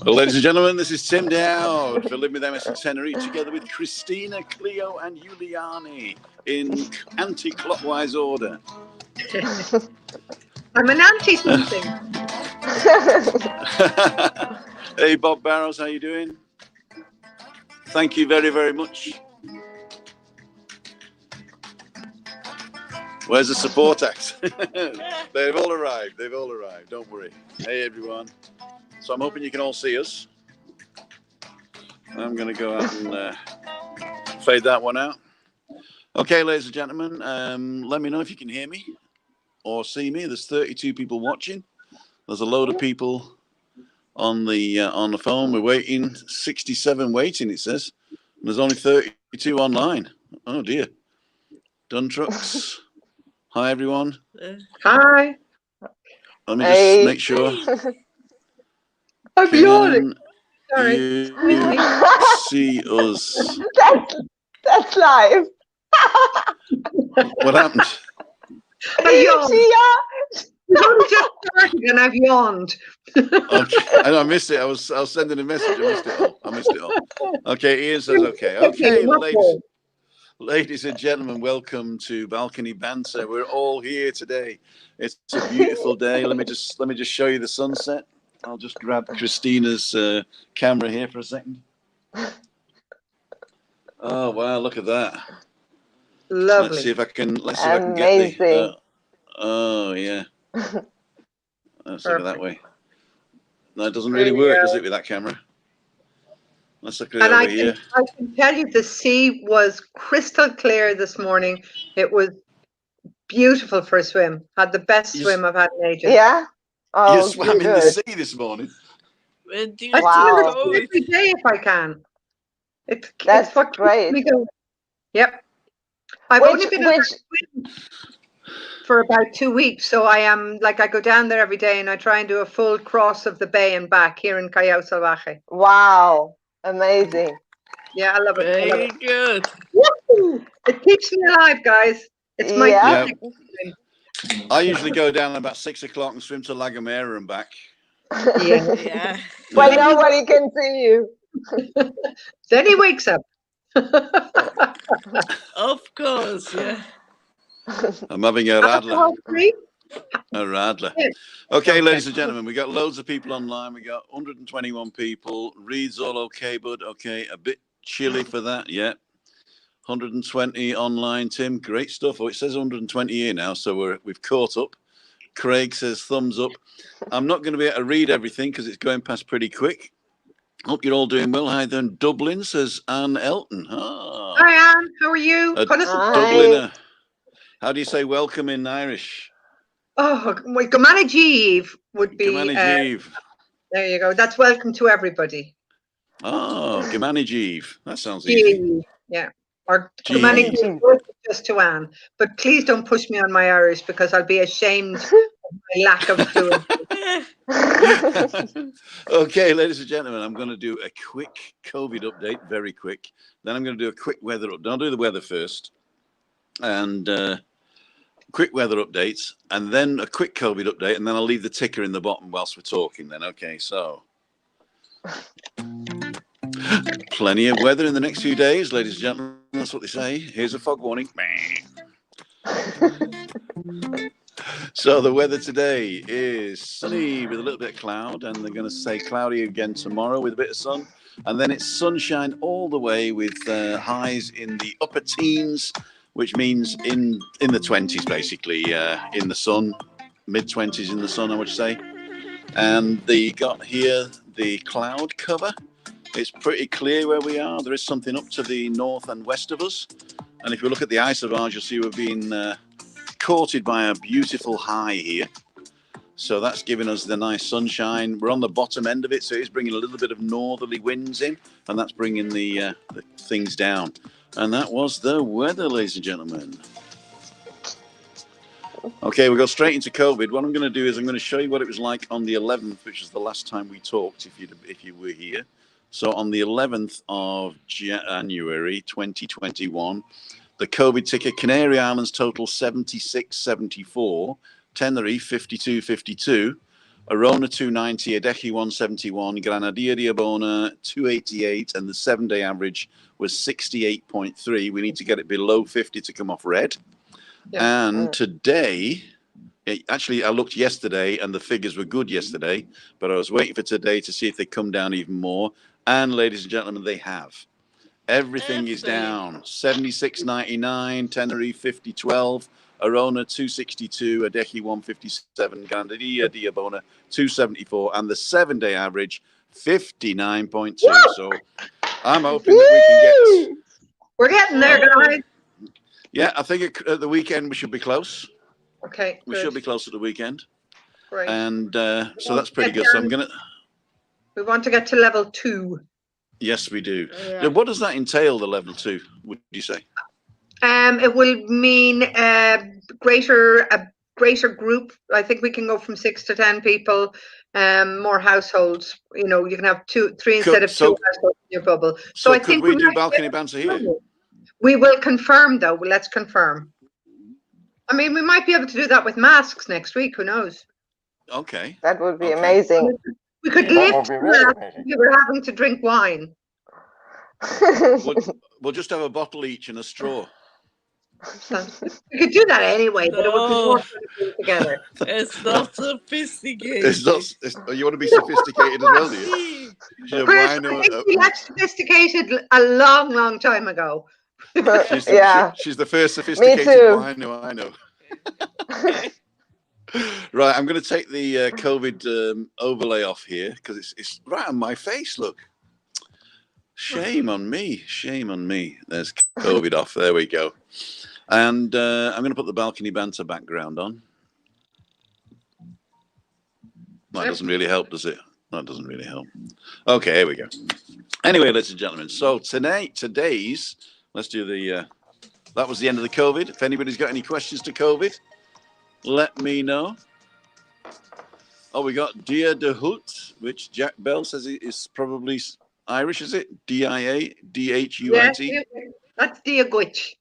Well, ladies and gentlemen, this is Tim Dowd for Live with MSC Tenerife, together with Christina, Clio, and Juliane in anti-clockwise order. I'm an anti-something. Hey, Bob Barrows, how you doing? Thank you very, very much. Where's the support act? They've all arrived. They've all arrived. Don't worry. Hey, everyone. So I'm hoping you can all see us. I'm going to go out and fade that one out. Okay, ladies and gentlemen, let me know if you can hear me or see me. There's 32 people watching. There's a load of people on the phone. We're waiting. 67 waiting, it says. And there's only 32 online. Oh, dear. Dun trucks. Hi, everyone. Hi. Let me just make sure. I'm yawning. Sorry. You see us. That's live. What happened? I yawned. It's only just started and I've yawned. Okay. I missed it. I was sending a message. I missed it all. Okay, Ian says okay. Okay, ladies and gentlemen, welcome to Balcony Banter. We're all here today. It's a beautiful day. Let me just show you the sunset. I'll just grab Christina's camera here for a second. Oh wow, look at that. Lovely. Let's see if I can get the oh yeah. Let's look at that way. No, it doesn't really work, does it, with that camera? Let's look at it over here. I can tell you the sea was crystal clear this morning. It was beautiful for a swim. Had the best swim I've had in ages. Yeah? Oh, you swam in the sea this morning? I swim every day if I can. That's what great. We go. Yep. I've only been able to swim for about 2 weeks, so I go down there every day and I try and do a full cross of the bay and back here in Callao Salvaje. Wow. Amazing. Yeah, I love it. Very good. Woo! It keeps me alive, guys. It's my I usually go down at about 6 o'clock and swim to La Gomera and back. Yeah. But nobody can see you. Then he wakes up. Of course, yeah. I'm having a radler. A radler. Okay, ladies and gentlemen, we got loads of people online. We got 121 people. Read's all okay, bud. Okay, a bit chilly for that, yeah. 120 online, Tim. Great stuff. Oh, it says 120 here now, so we've caught up. Craig says thumbs up. I'm not going to be able to read everything because it's going past pretty quick. Hope you're all doing well. Hi there in Dublin, says Anne Elton. Oh, hi, Anne. How are you? A Dubliner. How do you say welcome in Irish? Oh, Gomani Jeeve would be. Gomani Jeeve. There you go. That's welcome to everybody. Oh, Gomani Jeeve. That sounds easy. Yeah. Or Gomani Jeeve just to Anne. But please don't push me on my Irish because I'll be ashamed of my lack of fluency. Okay, ladies and gentlemen, I'm going to do a quick COVID update, very quick. Then I'm going to do a quick weather update. I'll do the weather first. And quick weather updates, and then a quick COVID update, and then I'll leave the ticker in the bottom whilst we're talking then. Okay, so plenty of weather in the next few days, ladies and gentlemen. That's what they say. Here's a fog warning. So the weather today is sunny with a little bit of cloud, and they're going to say cloudy again tomorrow with a bit of sun, and then it's sunshine all the way with highs in the upper teens, which means in the 20s, basically, in the sun, mid-20s in the sun, I would say. And they got here the cloud cover. It's pretty clear where we are. There is something up to the north and west of us. And if you look at the isobars, you'll see we're being courted by a beautiful high here. So that's giving us the nice sunshine. We're on the bottom end of it, so it's bringing a little bit of northerly winds in, and that's bringing the things down. And that was the weather, ladies and gentlemen. Okay, we'll go straight into COVID. What I'm going to do is I'm going to show you what it was like on the 11th, which is the last time we talked, if you were here. So on the 11th of January 2021, the COVID ticker, Canary Islands total 7674, Tenerife 52.52, Arona 290, Adeje 171, Granadilla de Abona 288, and the 7-day average was 68.3. We need to get it below 50 to come off red. Yeah. And today, actually, I looked yesterday and the figures were good yesterday, but I was waiting for today to see if they come down even more. And ladies and gentlemen, they have. Everything is down. 76.99, Tenerife 50.12, Arona 262, Adeje 157, Granadilla de Abona 274, and the 7-day average 59.2. So I'm hoping that we can get. We're getting there, guys. Yeah, I think at the weekend we should be close. Okay, we should be close at the weekend. Great. And so that's pretty good. So I'm gonna. We want to get to level 2. Yes, we do. Yeah. What does that entail? The level 2, would you say? It will mean a greater group. I think we can go from 6 to 10 people. More households. You know, you can have 2, 3 instead of 2 households in your bubble. So I think we do balcony banter here. We will confirm, though. Let's confirm. I mean, we might be able to do that with masks next week. Who knows? Okay. That would be amazing. We could lift if we were having to drink wine. We'll just have a bottle each and a straw. We could do that anyway, but it would be more fun to do together. It's not sophisticated. It's not. You want to be sophisticated as well, do you? Chris, I think we got sophisticated a long, long time ago. She's the first sophisticated wino I know. Right, I'm going to take the COVID overlay off here because it's right on my face. Look, shame on me. Shame on me. There's COVID off. There we go. And I'm going to put the balcony banter background on. That doesn't really help, does it? That doesn't really help. Okay, here we go. Anyway, ladies and gentlemen, so today's, let's do the, that was the end of the COVID. If anybody's got any questions to COVID, let me know. Oh, we got Dia de Hult, which Jack Bell says is probably Irish, is it? Diadhuit? Yeah, that's Dia Gwitch.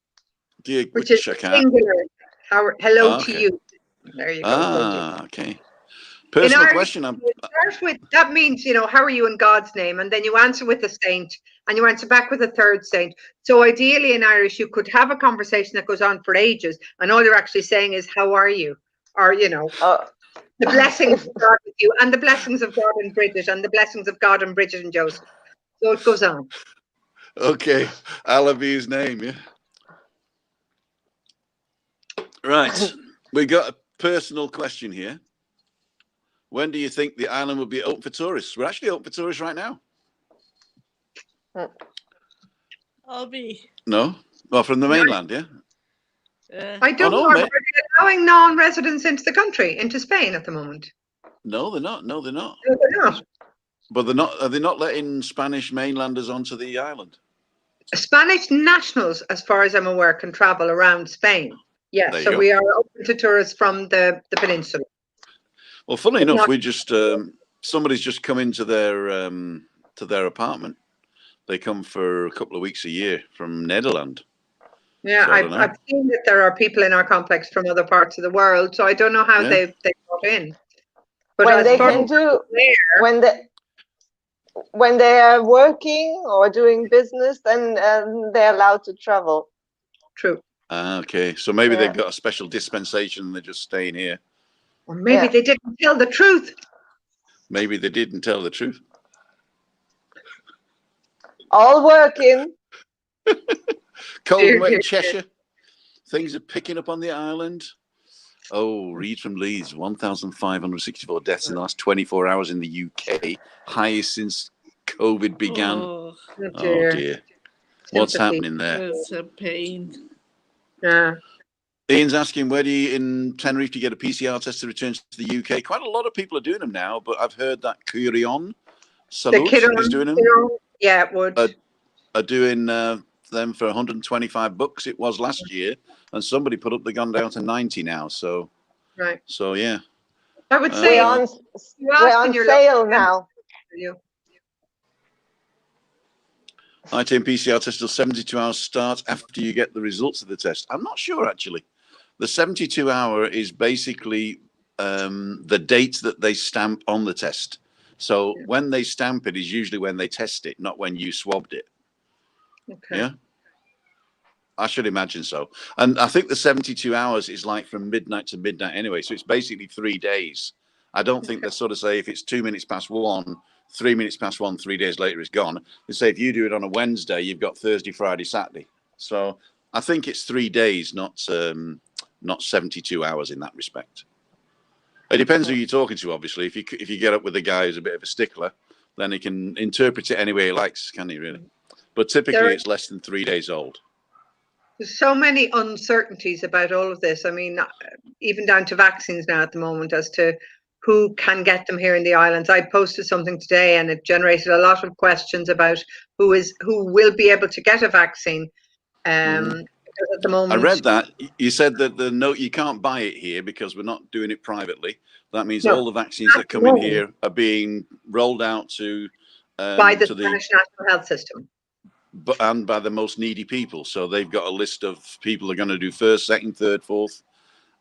Dia Gwitch, which is singular. Hello to you. There you go. Okay. Personal Irish, question. That means, you know, how are you in God's name? And then you answer with a saint, and you answer back with a third saint. So ideally in Irish, you could have a conversation that goes on for ages, and all you're actually saying is, how are you? Or, you know, the blessings of God with you, and the blessings of God in Bridget, and the blessings of God in Bridget and Joseph. So it goes on. Okay. Allah be his name, yeah. Right. We got a personal question here. When do you think the island will be open for tourists? We're actually open for tourists right now. I'll be. No? Well, from the mainland, yeah? I don't know. Are they allowing non-residents into the country, into Spain at the moment? No, they're not. No, they're not. No, they're not. But they're not. Are they not letting Spanish mainlanders onto the island? Spanish nationals, as far as I'm aware, can travel around Spain. Yeah, so we are open to tourists from the peninsula. Well, funnily enough, we just somebody's just come into their apartment. They come for a couple of weeks a year from Nederland. Yeah, so I've seen that there are people in our complex from other parts of the world, so I don't know how they got in. But when they can do when they are working or doing business, then they're allowed to travel. True. Okay, so maybe they've got a special dispensation and they're just staying here. Or maybe they didn't tell the truth. Maybe they didn't tell the truth. All working. Cold and wet in Cheshire. Things are picking up on the island. Oh, read from Leeds. 1,564 deaths in the last 24 hours in the UK. Highest since COVID began. Oh dear. What's happening there? It's a pain. Yeah. Ian's asking, where do you in Tenerife to get a PCR test to return to the UK? Quite a lot of people are doing them now, but I've heard that Curion Salute is doing them. Yeah, it would. Are doing them for $125. It was last year, and somebody put up the gun down to 90 now. So, right. So yeah. I would say we're on sale now. ITM PCR test till 72 hours start after you get the results of the test. I'm not sure, actually. The 72-hour is basically the date that they stamp on the test. So when they stamp it is usually when they test it, not when you swabbed it. Okay. Yeah. I should imagine so. And I think the 72 hours is like from midnight to midnight anyway. So it's basically 3 days. I don't think they sort of say if it's 2 minutes past 1, 3 minutes past 1, 3 days later it's gone. They say if you do it on a Wednesday, you've got Thursday, Friday, Saturday. So I think it's 3 days, not 72 hours in that respect. It depends who you're talking to, obviously. If you get up with a guy who's a bit of a stickler, then he can interpret it any way he likes, can he really? But typically it's less than 3 days old. There's so many uncertainties about all of this. I mean, even down to vaccines now at the moment as to who can get them here in the islands. I posted something today and it generated a lot of questions about who will be able to get a vaccine. Because at the moment, I read that. You said that you can't buy it here because we're not doing it privately. That means all the vaccines that come in here are being rolled out to by the Spanish National Health System. And by the most needy people. So they've got a list of people that are going to do first, second, third, fourth.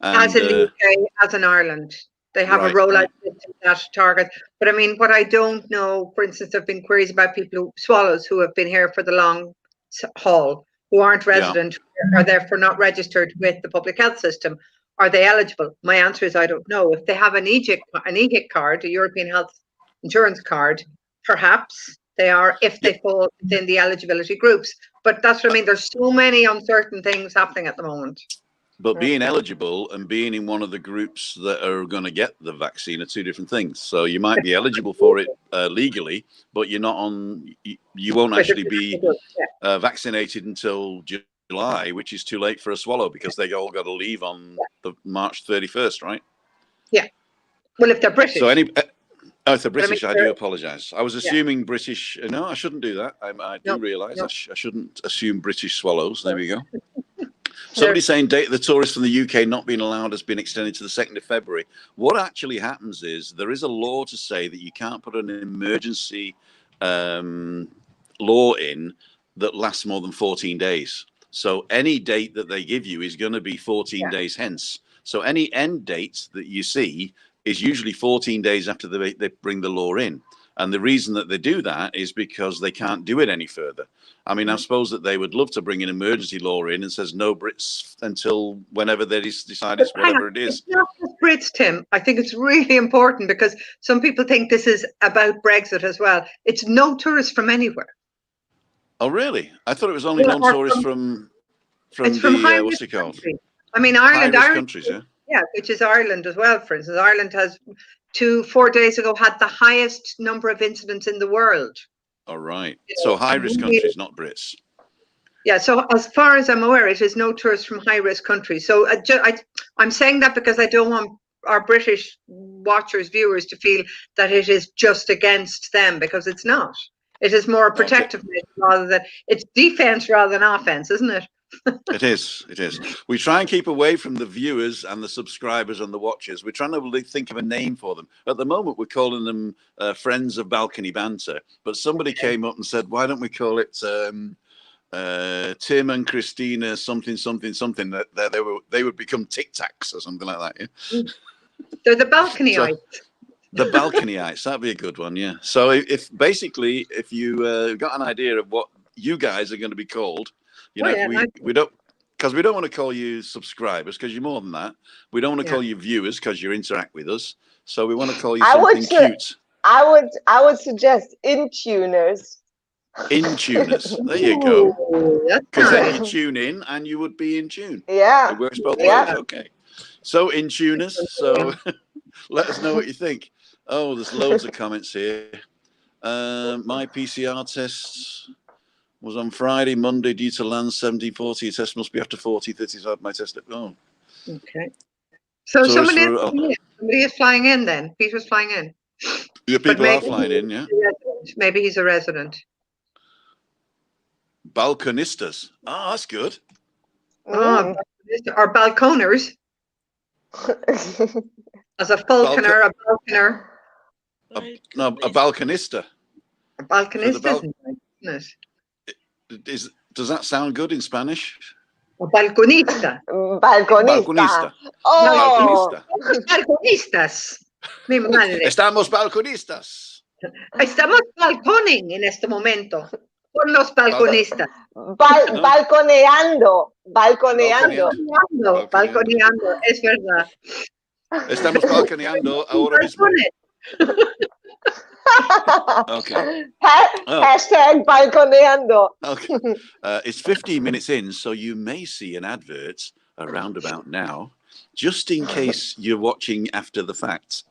And, as in the UK, as in Ireland. They have a rollout system that target. But I mean, what I don't know, for instance, there have been queries about people swallows who have been here for the long haul, who aren't resident, are therefore not registered with the public health system. Are they eligible? My answer is I don't know. If they have an EHIC card, a European Health Insurance card, perhaps they are, if they fall within the eligibility groups. But that's what I mean. There's so many uncertain things happening at the moment. But being eligible and being in one of the groups that are going to get the vaccine are two different things. So you might be eligible for it legally, but you're not on. You won't actually be vaccinated until July, which is too late for a swallow because they all got to leave on the March 31st, right? Yeah. Well, if they're British. So if they're British, I do apologise. I was assuming British. No, I shouldn't do that. I do realise I shouldn't assume British swallows. There we go. Somebody saying date of the tourists from the UK not being allowed has been extended to the 2nd of February. What actually happens is there is a law to say that you can't put an emergency law in that lasts more than 14 days. So any date that they give you is going to be 14 days hence. So any end date that you see is usually 14 days after they bring the law in. And the reason that they do that is because they can't do it any further. I mean, I suppose that they would love to bring an emergency law in and says no Brits until whenever they decide it's whatever it is. It's not just Brits, Tim. I think it's really important because some people think this is about Brexit as well. It's no tourists from anywhere. Oh, really? I thought it was only non-tourists from the, what's it called? I mean, Ireland, countries, yeah, which is Ireland as well, for instance. Ireland has 4 days ago had the highest number of incidents in the world. All right. So high-risk countries, not Brits. Yeah, so as far as I'm aware, it is no tourists from high-risk countries. So I'm saying that because I don't want our British watchers, viewers to feel that it is just against them, because it's not. It is more protective rather than, it's defense rather than offense, isn't it? It is. We try and keep away from the viewers and the subscribers and the watchers. We're trying to think of a name for them. At the moment, we're calling them Friends of Balcony Banter. But somebody came up and said, why don't we call it Tim and Christina something. That they would become Tic Tacs or something like that. Yeah? They're the Balconyites. The Balconyites. That'd be a good one. Yeah. So if you got an idea of what you guys are going to be called. We don't, because we don't want to call you subscribers because you're more than that. We don't want to call you viewers because you interact with us. So we want to call you something cute. I would suggest in-tuners. In-tuners. There you go. Because then you tune in and you would be in tune. Yeah. It works both ways. Okay. So in-tuners. So let us know what you think. Oh, there's loads of comments here. My PCR tests was on Friday, Monday, due to land 1740. Your test must be after 40, 30. So my test. Oh. Okay. So somebody is flying in then. Peter's flying in. Yeah, people are flying in, yeah. Maybe he's a resident. Balconistas. Oh, that's good. Oh, or balconers. As a falconer, a balconer. No, a balconista. A balconista, isn't it? Does that sound good in Spanish? Balconista. Balconista. Oh, Balconista. Balconistas. Mi madre. Estamos balconistas. Estamos balconing en este momento. Con los balconistas. balconeando. Balconeando. Balconeando, es verdad. Estamos balconeando ahora mismo. Okay. Hashtag balconeando. Okay. It's 15 minutes in, so you may see an advert around about now, just in case you're watching after the facts.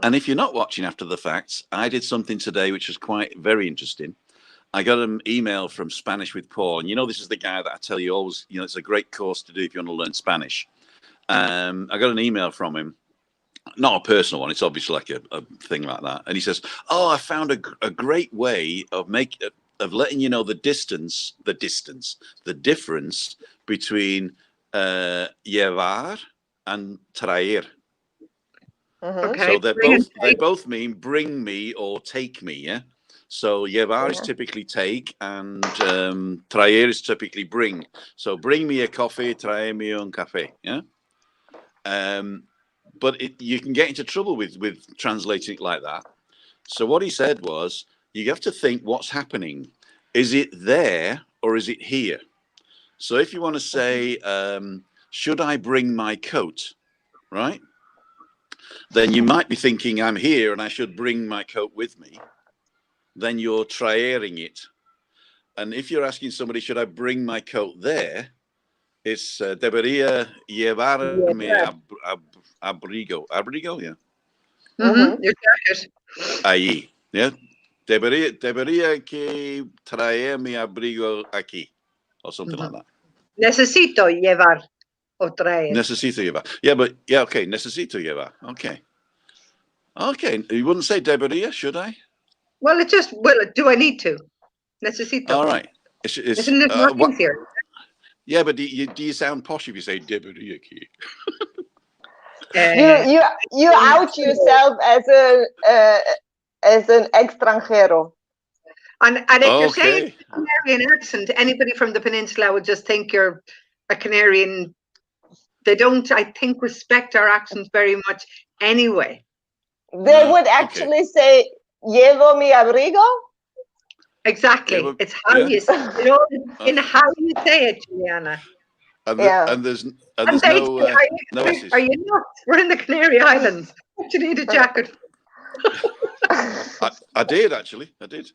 And if you're not watching after the facts, I did something today which was very interesting. I got an email from Spanish with Paul, and this is the guy that I tell you always, it's a great course to do if you want to learn Spanish. I got an email from him, not a personal one. It's obviously like a thing like that. And he says, "Oh, I found a great way of letting you know the difference between llevar and traer." Okay. So they both mean bring me or take me. Yeah. So llevar is typically take, and traer is typically bring. So bring me a coffee, trae me un café. Yeah. But you can get into trouble with translating it like that. So what he said was, you have to think what's happening. Is it there or is it here? So if you want to say, should I bring my coat? Right? Then you might be thinking, I'm here and I should bring my coat with me. Then you're traering it. And if you're asking somebody, should I bring my coat there? It's debería llevarme abrigo. Abrigo, yeah. Your jacket. Ahí, yeah. Debería que traer mi abrigo aquí, or something like that. Necesito llevar o traer. Necesito llevar. Yeah, okay. Necesito llevar. Okay. You wouldn't say debería, should I? Well, do I need to? Necesito. All right. Isn't it more easier? Yeah, but do you sound posh if you say debería aquí? You out yourself as an extranjero. And if you're saying a Canarian accent, anybody from the peninsula would just think you're a Canarian. They don't, I think, respect our accents very much anyway. They would actually say, llevo mi abrigo? Exactly. It's how you say it. In how you say it, Juliana. And there's no are you not? We're in the Canary Islands. What do you need a jacket? I did actually.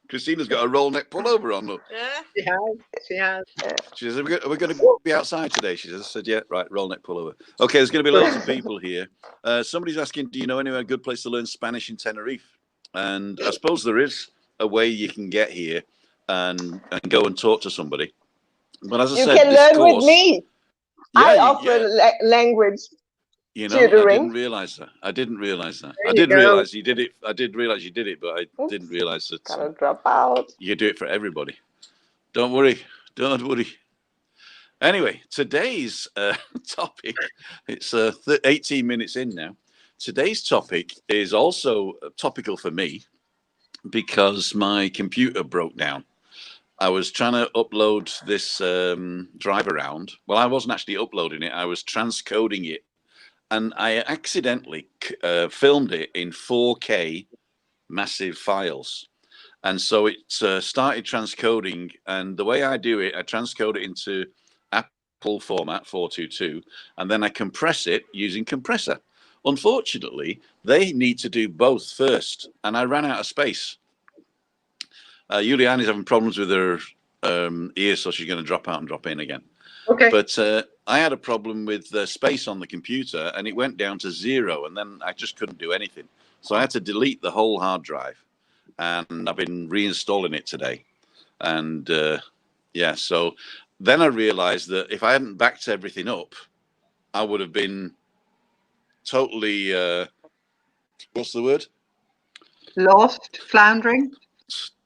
Christina's got a roll neck pullover on. Look. Yeah. She has. She says, we're going to be outside today. She says, I said, yeah, right, roll neck pullover. Okay, there's going to be loads of people here. Somebody's asking, do you know anywhere a good place to learn Spanish in Tenerife? And I suppose there is a way you can get here and go and talk to somebody. But as I said, you can learn with me. Yeah, I offer language tutoring. I didn't realize that. I didn't realize you did it. I did realize you did it, but I didn't realize that. Gotta drop out. You do it for everybody. Don't worry. Anyway, today's topic, it's 18 minutes in now. Today's topic is also topical for me because my computer broke down. I was trying to upload this drive around. Well, I wasn't actually uploading it. I was transcoding it. And I accidentally filmed it in 4K massive files. And so it started transcoding. And the way I do it, I transcode it into Apple format 422. And then I compress it using compressor. Unfortunately, they need to do both first. And I ran out of space. Juliane is having problems with her ears, so she's going to drop out and drop in again. Okay. But I had a problem with the space on the computer, and it went down to 0, and then I just couldn't do anything. So I had to delete the whole hard drive, and I've been reinstalling it today. And so then I realized that if I hadn't backed everything up, I would have been totally, what's the word? Lost, floundering.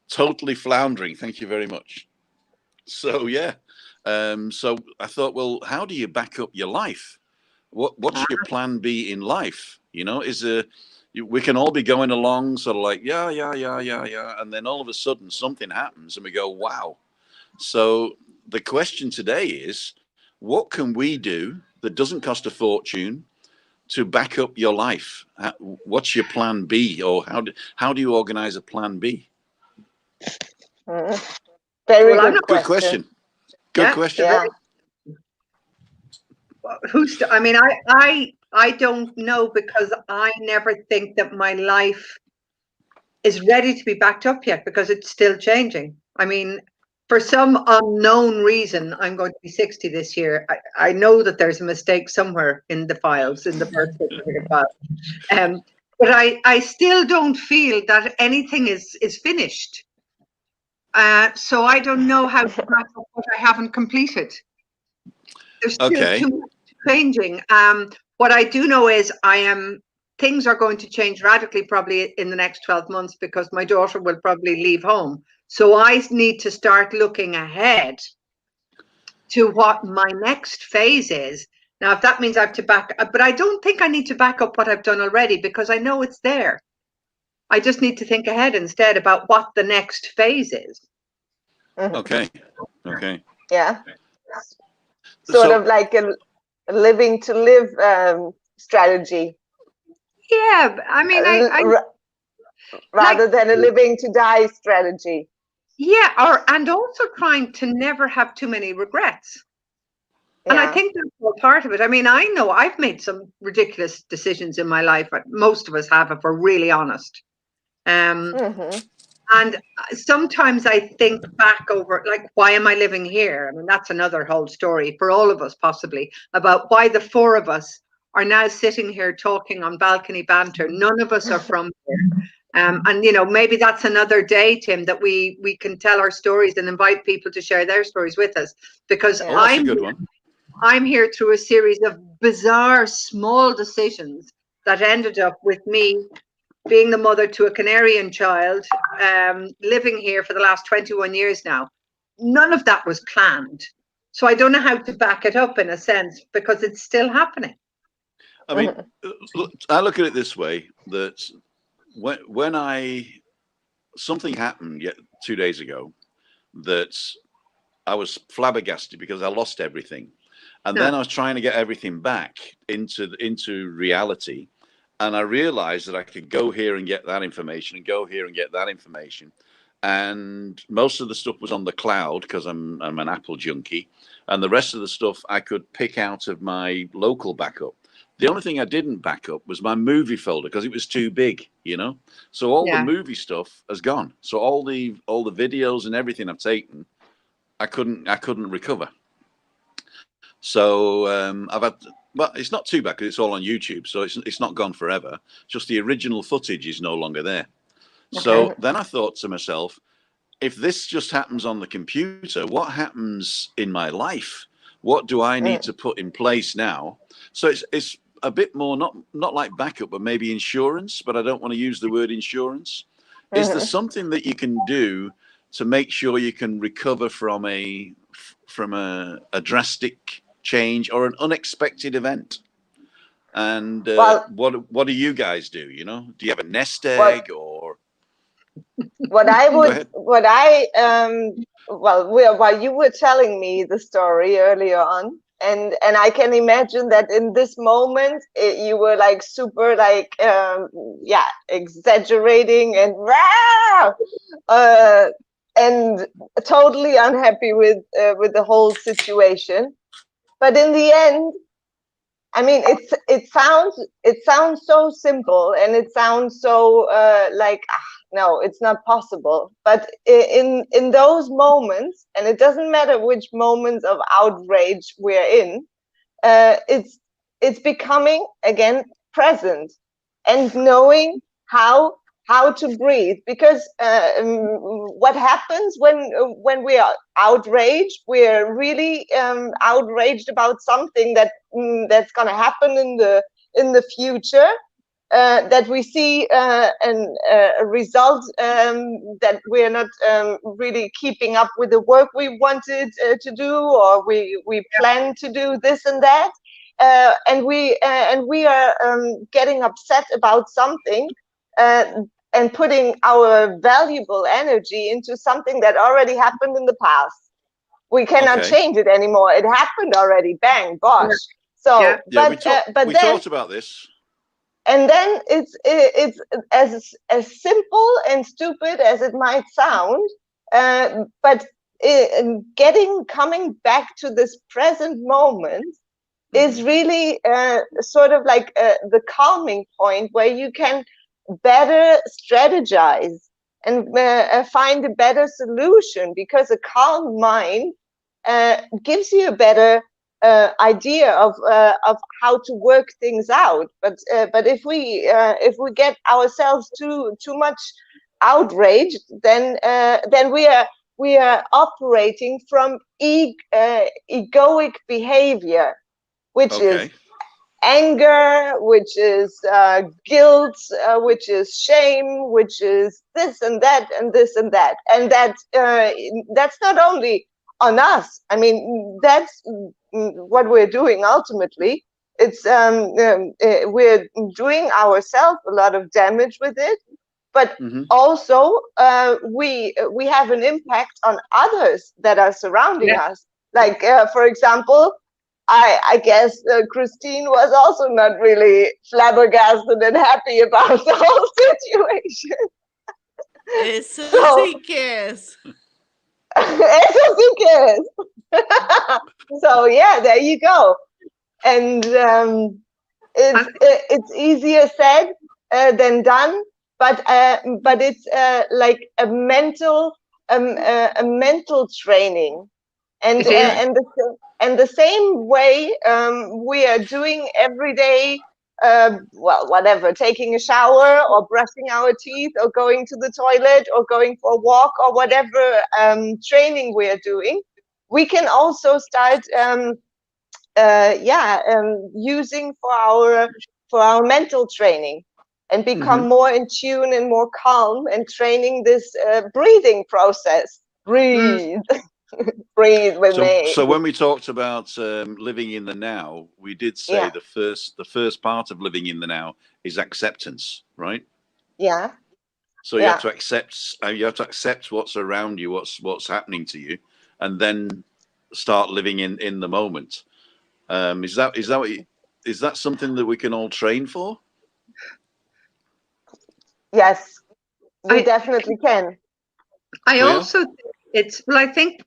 Totally floundering. Thank you very much. So so I thought, well, how do you back up your life? What's your plan B in life? We can all be going along sort of like yeah, and then all of a sudden something happens and we go, wow. So the question today is, what can we do that doesn't cost a fortune to back up your life? What's your plan B, or how do you organize a plan B? Very Well, good question. Good question. Yeah. I mean, I don't know, because I never think that my life is ready to be backed up yet, because it's still changing. I mean, for some unknown reason, I'm going to be 60 this year. I know that there's a mistake somewhere in the files, in the birth certificate file. But I still don't feel that anything is finished. So I don't know how to back up what I haven't completed. There's still too much changing. What I do know is things are going to change radically probably in the next 12 months, because my daughter will probably leave home. So I need to start looking ahead to what my next phase is. Now, if that means I have to back up, but I don't think I need to back up what I've done already, because I know it's there. I just need to think ahead instead about what the next phase is. Okay. Yeah. Sort of like a living to live strategy. Yeah, I mean, rather than a living to die strategy. Yeah, and also trying to never have too many regrets. And I think that's all part of it. I mean, I know I've made some ridiculous decisions in my life. Most of us have, if we're really honest. And sometimes I think back over, like, why am I living here? I mean, that's another whole story for all of us, possibly, about why the four of us are now sitting here talking on Balcony Banter. None of us are from here. And, you know, maybe that's another day, Tim, that we can tell our stories and invite people to share their stories with us. Because that's a good one. I'm here through a series of bizarre, small decisions that ended up with me being the mother to a Canarian child, living here for the last 21 years now. None of that was planned. So I don't know how to back it up, in a sense, because it's still happening. I mean, I look at it this way, that when something happened 2 days ago that I was flabbergasted, because I lost everything. And then I was trying to get everything back into reality. And I realized that I could go here and get that information, and go here and get that information. And most of the stuff was on the cloud, because I'm an Apple junkie. And the rest of the stuff I could pick out of my local backup. The only thing I didn't back up was my movie folder, because it was too big, you know. So all the movie stuff has gone. So all the videos and everything I've taken, I couldn't recover. So I've had, but it's not too bad, because it's all on YouTube, so it's not gone forever. Just the original footage is no longer there. Okay. So then I thought to myself, if this just happens on the computer, what happens in my life? What do I need to put in place now? So it's a bit more not like backup, but maybe insurance. But I don't want to use the word insurance. Is there something that you can do to make sure you can recover from a drastic change or an unexpected event? And what do you guys do? You know, do you have a nest egg or? While you were telling me the story earlier on, and I can imagine that in this moment you were like super like exaggerating and totally unhappy with the whole situation. But in the end, I mean, it sounds so simple, and it sounds so no, it's not possible. But in those moments, and it doesn't matter which moments of outrage we're in, it's becoming again present, and knowing how to breathe. Because what happens when we are outraged, we're really outraged about something that's going to happen in the future, that we see a result that we're not really keeping up with the work we wanted to do, or we plan to do this and that, and we are getting upset about something, and putting our valuable energy into something that already happened in the past. We cannot change it anymore. It happened already. Bang, bosh. So, we talked about this. And then it's as simple and stupid as it might sound, but coming back to this present moment is really sort of like the calming point where you can better strategize and find a better solution, because a calm mind gives you a better idea of how to work things out. But if we get ourselves too much outraged, then we are operating from egoic behavior, which is anger, which is guilt, which is shame, which is this and that and this and that, and that's not only on us. I mean, that's what we're doing ultimately. It's we're doing ourselves a lot of damage with it, but also we have an impact on others that are surrounding us. Like for example, I guess Christine was also not really flabbergasted and happy about the whole situation. Eso sí que es. Eso sí que es. So yeah, there you go. And it's easier said than done, but it's like a mental training, and the same way we are doing every day. Well, whatever, taking a shower or brushing our teeth or going to the toilet or going for a walk or whatever training we are doing, we can also start using for our mental training, and become more in tune and more calm, and training this breathing process. Breathe. Breathe with me. So when we talked about living in the now, we did say the first part of living in the now is acceptance, right? Yeah. So you have to accept what's around you, what's happening to you, and then start living in the moment. Is that something that we can all train for? Yes, we definitely can. I think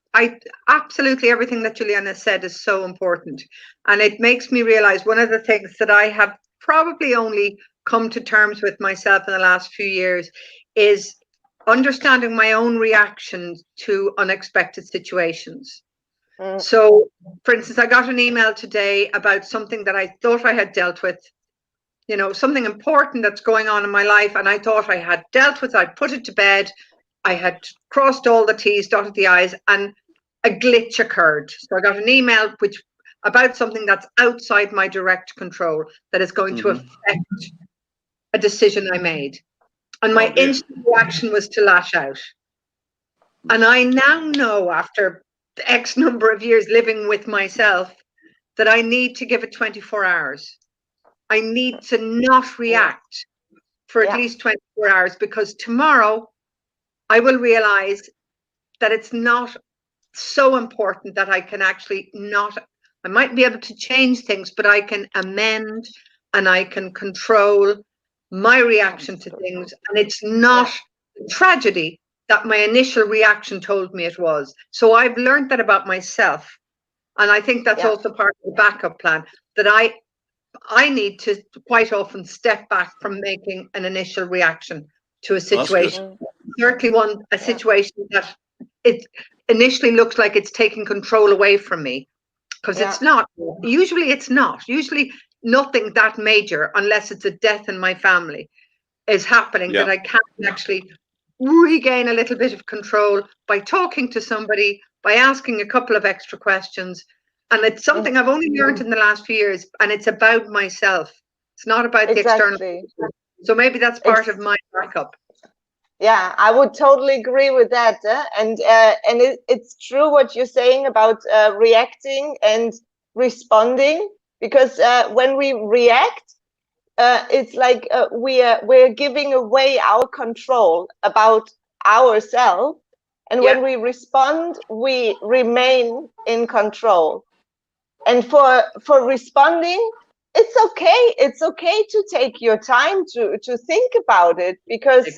absolutely everything that Juliane said is so important. And it makes me realize one of the things that I have probably only come to terms with myself in the last few years is understanding my own reactions to unexpected situations. So, for instance, I got an email today about something that I thought I had dealt with, something important that's going on in my life. And I thought I had dealt with it. I put it to bed. I had crossed all the T's, dotted the I's, and a glitch occurred. So I got an email about something that's outside my direct control, that is going to affect a decision I made. And my instant reaction was to lash out. And I now know, after X number of years living with myself, that I need to give it 24 hours. I need to not react for at least 24 hours, because tomorrow I will realize that it's not so important that I can actually I might be able to change things, but I can amend and I can control my reaction to things. And it's not tragedy that my initial reaction told me it was. So I've learned that about myself. And I think that's also part of the backup plan, that I need to quite often step back from making an initial reaction to a situation. Certainly a situation that it initially looks like it's taking control away from me, because it's not. Usually it's not. Usually nothing that major, unless it's a death in my family, is happening that I can't actually regain a little bit of control by talking to somebody, by asking a couple of extra questions. And it's something I've only learned in the last few years, and it's about myself. It's not about the external. So maybe that's part of my backup. Yeah, I would totally agree with that. And it's true what you're saying about reacting and responding, because when we react, it's like we're giving away our control about ourselves, And when we respond, we remain in control. And for responding, it's okay. It's okay to take your time to think about it, because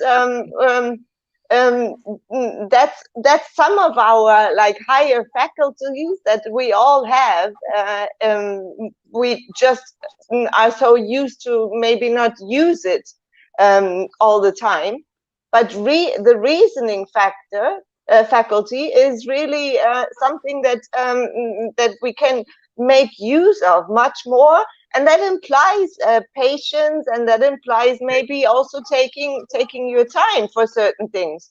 that's some of our like higher faculties that we all have. We just are so used to maybe not use it all the time. But the reasoning faculty is really something that that we can make use of much more, and that implies patience, and that implies maybe also taking your time for certain things.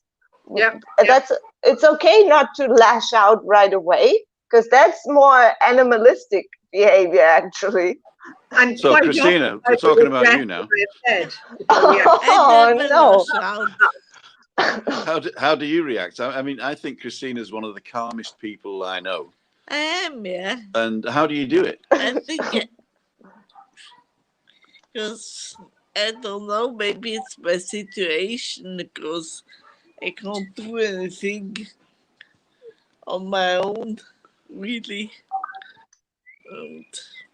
It's okay not to lash out right away, because that's more animalistic behavior, actually. And so, Christina, we're talking about you now. Oh no! How do you react? I mean, I think Christina's one of the calmest people I know. I am, yeah. And how do you do it? I think because I don't know, maybe it's my situation, because I can't do anything on my own, really.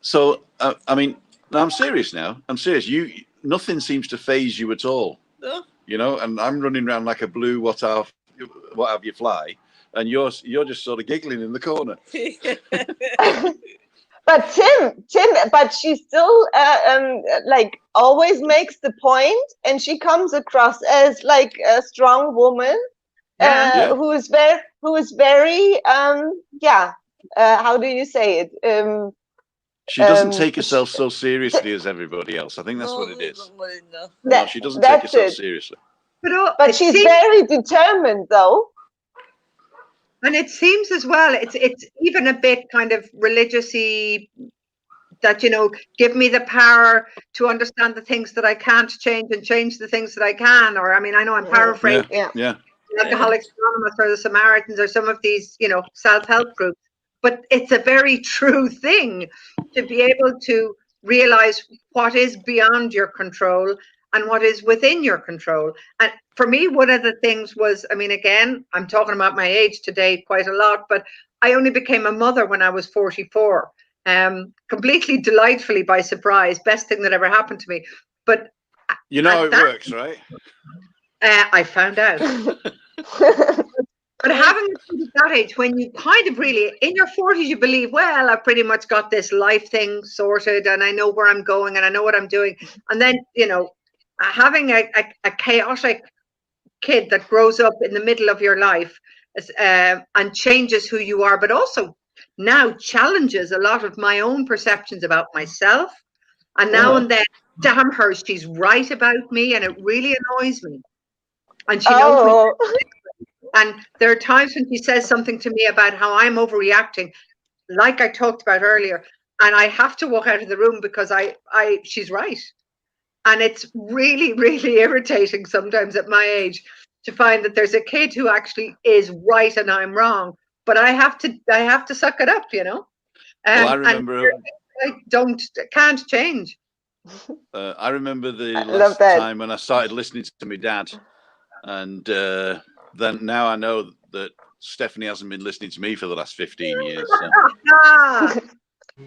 So, I mean, I'm serious now. I'm serious. Nothing seems to faze you at all. No. You know, and I'm running around like a blue what have you fly, and you're just sort of giggling in the corner. But Tim, but she still like always makes the point, and she comes across as like a strong woman who is very how do you say it? She doesn't take herself so seriously as everybody else. I think that's what it is. No, she doesn't take herself seriously. But she's very determined, though. And it seems as well, it's even a bit kind of religious-y, that, you know, give me the power to understand the things that I can't change and change the things that I can. Or, I mean, I know I'm paraphrasing. Yeah. Alcoholics Anonymous or the Samaritans or some of these, you know, self-help groups. But it's a very true thing to be able to realize what is beyond your control and what is within your control. And for me, one of the things was, I mean, again, I'm talking about my age today quite a lot, but I only became a mother when I was 44, completely delightfully by surprise, best thing that ever happened to me. But you know how it works, right? I found out. But having that age, when you kind of really, in your 40s, you believe, well, I've pretty much got this life thing sorted, and I know where I'm going, and I know what I'm doing. And then, you know, having a chaotic kid that grows up in the middle of your life and changes who you are, but also now challenges a lot of my own perceptions about myself. And now and then, damn her, she's right about me, and it really annoys me. And she knows me. And there are times when she says something to me about how I'm overreacting, like I talked about earlier, and I have to walk out of the room because she's right. And it's really, really irritating sometimes at my age to find that there's a kid who actually is right and I'm wrong. But I have to suck it up, you know. Well, I remember. And can't change. I remember the last time when I started listening to my dad, and then now I know that Stephanie hasn't been listening to me for the last 15 years. So.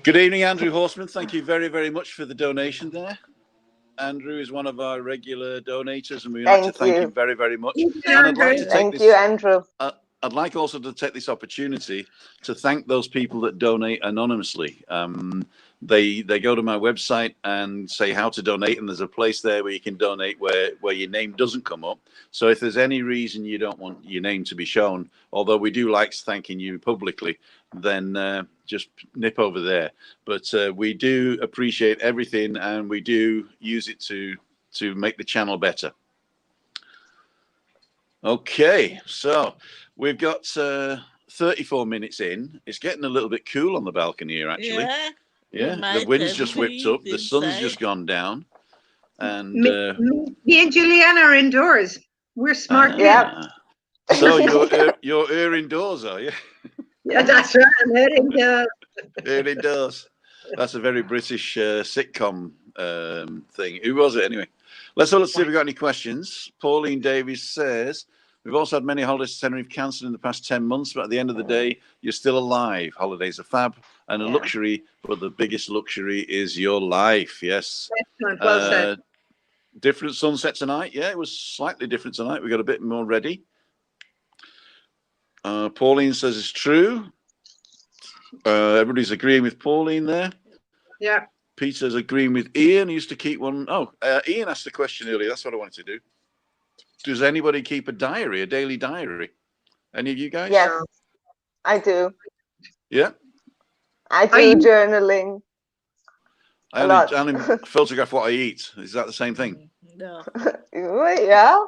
Good evening, Andrew Horseman. Thank you very, very much for the donation there. Andrew is one of our regular donators, and we'd like to thank him very, very much. And I'd like to thank you, Andrew. I'd like also to take this opportunity to thank those people that donate anonymously. They go to my website and say how to donate, and there's a place there where you can donate where your name doesn't come up. So if there's any reason you don't want your name to be shown, although we do like thanking you publicly, then just nip over there. But we do appreciate everything, and we do use it to make the channel better. Okay, so we've got 34 minutes in. It's getting a little bit cool on the balcony here, actually. Yeah, the wind's just whipped up. The sun's just gone down. And me and Juliane are indoors. We're smart. So you're indoors, are you? Yeah, that's right. I'm indoors. Indoors. That's a very British sitcom thing. Who was it anyway? Let's see if we've got any questions. Pauline Davies says, We've also had many holidays to Tenerife cancelled in the past 10 months, but at the end of the day, you're still alive. Holidays are fab and a luxury, but the biggest luxury is your life. Yes. Excellent. Well said. Different sunset tonight. Yeah, it was slightly different tonight. We got a bit more ready. Pauline says it's true. Everybody's agreeing with Pauline there. Yeah. Peter's agreeing with Ian. He used to keep one. Oh, Ian asked the question earlier. That's what I wanted to do. Does anybody keep a diary, a daily diary? Any of you guys? Yes, I do. Yeah? I do journaling. I only photograph what I eat. Is that the same thing? No. Yeah.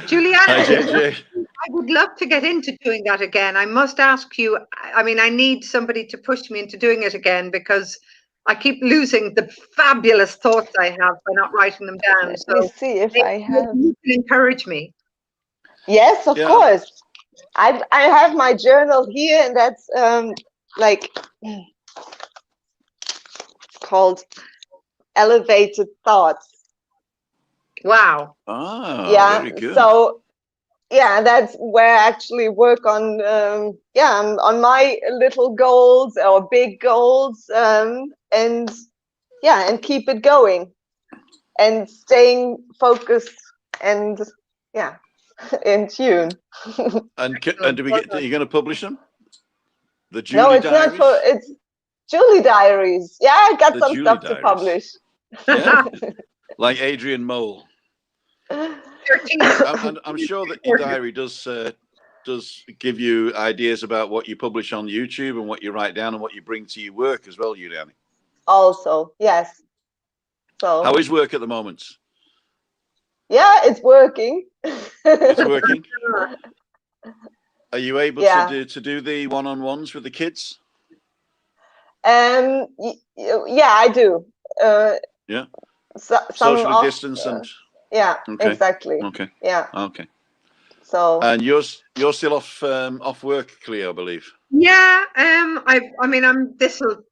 Juliane, Hi, JJ. I would love to get into doing that again. I must ask you, I mean, I need somebody to push me into doing it again because I keep losing the fabulous thoughts I have by not writing them down. Let me see if I have. You can encourage me. Yes, of course. I have my journal here, and that's like called Elevated Thoughts. Wow. Ah, very good. So yeah, that's where I actually work on on my little goals or big goals, and keep it going and staying focused and in tune. And do we get? Are you going to publish them? The Julie No, it's Diaries? not it's Julie Diaries. Yeah, I got some Julie stuff Diaries. to publish. Yeah, like Adrian Mole. I'm sure that your diary does give you ideas about what you publish on YouTube and what you write down and what you bring to your work as well, Juliane. Also, yes. So how is work at the moment? Yeah, it's working. It's working. Are you able to do the one-on-ones with the kids? Yeah, I do. Yeah. Socially distance and. Yeah, exactly. Okay. Yeah. Okay. So. And you're still off work, Clio, I believe. Yeah. I mean, this will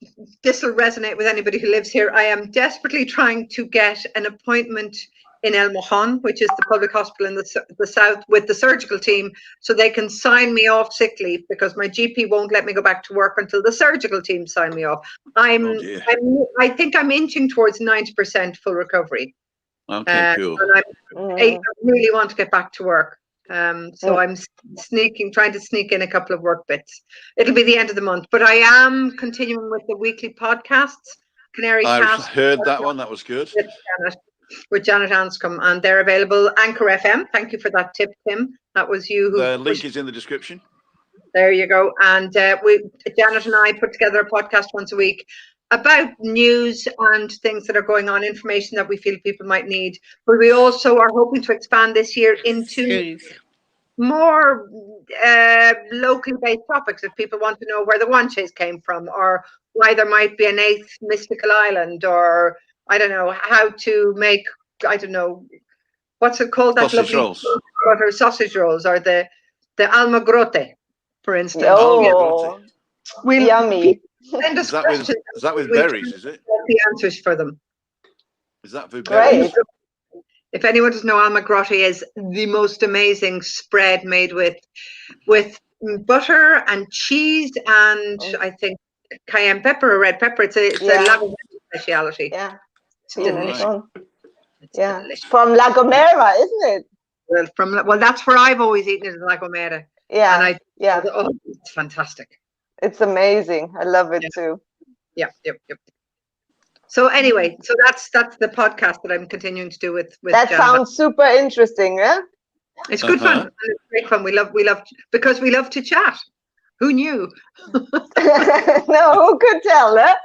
resonate with anybody who lives here. I am desperately trying to get an appointment in El Mojon, which is the public hospital in the south, with the surgical team, so they can sign me off sick leave because my GP won't let me go back to work until the surgical team sign me off. I think I'm inching towards 90% full recovery. Okay, cool. And I really want to get back to work. So I'm trying to sneak in a couple of work bits. It'll be the end of the month, but I am continuing with the weekly podcasts. Canary Cast. I heard that one. That was good. With Janet Anscombe, and they're available. Anchor FM. Thank you for that tip, Tim. That was you who. The link is in the description. There you go. And Janet and I put together a podcast once a week about news and things that are going on, information that we feel people might need. But we also are hoping to expand this year into more locally based topics. If people want to know where the Guanches came from, or why there might be an eighth mystical island, or I don't know how to make, I don't know, what's it called? That sausage lovely rolls. Butter sausage rolls, or the almagrote, for instance. Oh, yummy. Is that with berries, is it? The answers for them. Is that with berries? Great. If anyone doesn't know, almagrote is the most amazing spread made with butter and cheese and I think cayenne pepper or red pepper. It's a Lago speciality. Yeah. It's delicious. Yeah. From La Gomera, isn't it? Well, that's where I've always eaten it, in La Gomera. Yeah. And it's fantastic. It's amazing. I love it too. Yep. So anyway, that's the podcast that I'm continuing to do with that Janet. Sounds super interesting, yeah? It's good fun. It's great fun. We love because we love to chat. Who knew? No, who could tell, huh?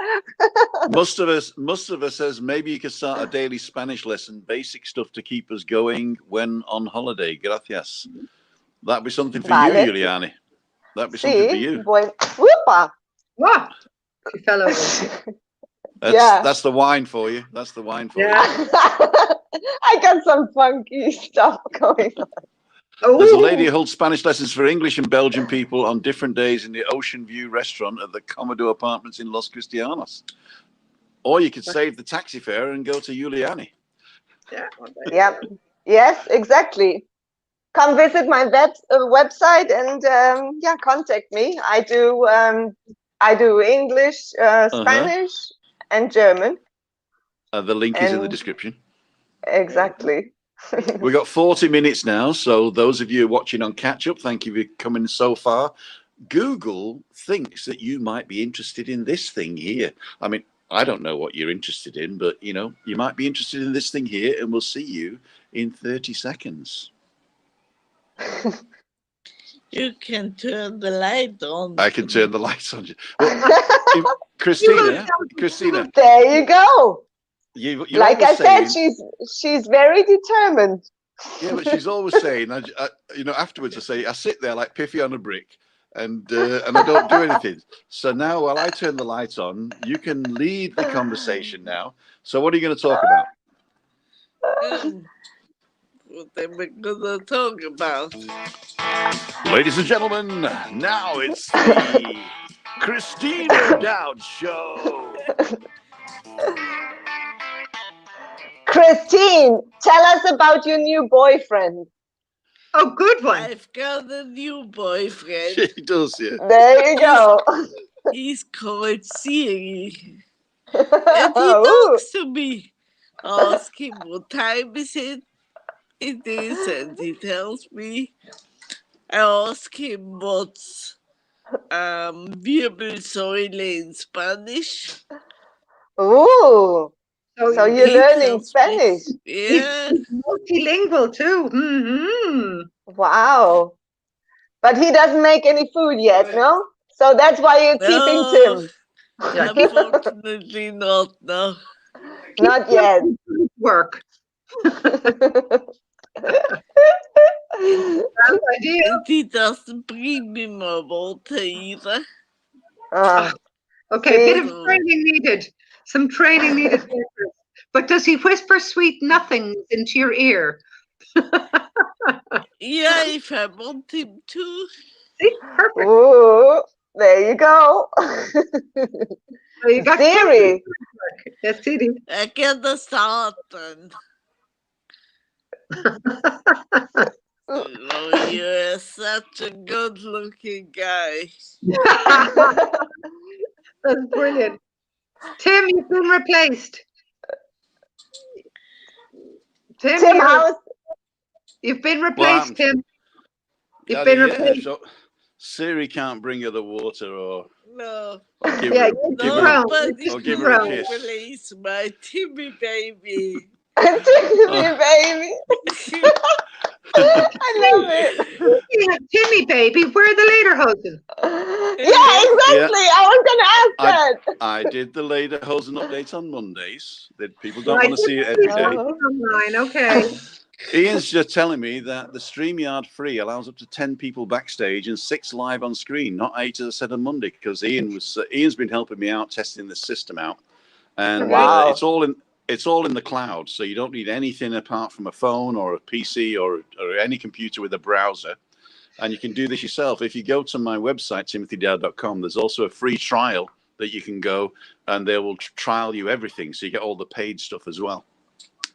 Most of us says maybe you could start a daily Spanish lesson, basic stuff to keep us going when on holiday. Gracias. That'd be something for you, Juliane. That'd be something for you. Whoopa. What? She fell over. That's the wine for you. That's the wine for you. I got some funky stuff going on. There's a lady who holds Spanish lessons for English and Belgian people on different days in the Ocean View restaurant at the Commodore Apartments in Los Cristianos. Or you could save the taxi fare and go to Juliane. Yeah. Yes, exactly. come visit my website and yeah, contact me. I do English, Spanish, and German. The link is in the description. Exactly. We got 40 minutes now, so those of you watching on catch up, thank you for coming so far. Google thinks that you might be interested in this thing here. I mean, I don't know what you're interested in, but you know, you might be interested in this thing here, and we'll see you in 30 seconds. You can turn the light on. I can turn the lights on. Well, Christina. There you go. You're like I saying, said, she's very determined. Yeah, but she's always saying, you know, afterwards I sit there like Piffy on a brick, and I don't do anything. So now, while I turn the lights on, you can lead the conversation now. So what are you going to talk about? What am I going to talk about? Ladies and gentlemen, now it's the Christina Dowd Show. Christine, tell us about your new boyfriend. Oh, good one. I've got a new boyfriend. She does, yeah. There you go. He's called Siri. And he talks to me. Ask him what time is it is, and he tells me. I ask him what's Wirbelsäule in Spanish. Ooh. So you're learning Spanish. Yeah. He's multilingual too. Mm-hmm. Wow. But he doesn't make any food yet, no? So that's why you're keeping Tim. Unfortunately not, no. Not yet. Work. And he doesn't bring me my water either. Okay, a bit of training needed. Some training needed. But does he whisper sweet nothings into your ear? Yeah, if I want him to. See? Perfect. Ooh, there you go. So you got Siri. Yes, Siri. I get the start then. Oh, you're such a good-looking guy. That's brilliant. Tim, you've been replaced. Tim, you've been replaced, Tim. You've been replaced. So Siri can't bring her the water, or No. give her a kiss. Release my Timmy baby. Timmy baby. I love it. Yeah, Timmy baby, where are the lederhosen? Yeah, exactly. I was going to ask that. I did the lederhosen updates on Mondays. That people don't want to see it every day. Online, okay. Ian's just telling me that the StreamYard free allows up to 10 people backstage and 6 live on screen, not 8 as I said on Monday, because Ian's been helping me out testing this system out, and it's all in the cloud, so you don't need anything apart from a phone or a PC or any computer with a browser, and you can do this yourself. If you go to my website, timothydowd.com, there's also a free trial that you can go, and they will trial you everything, so you get all the paid stuff as well.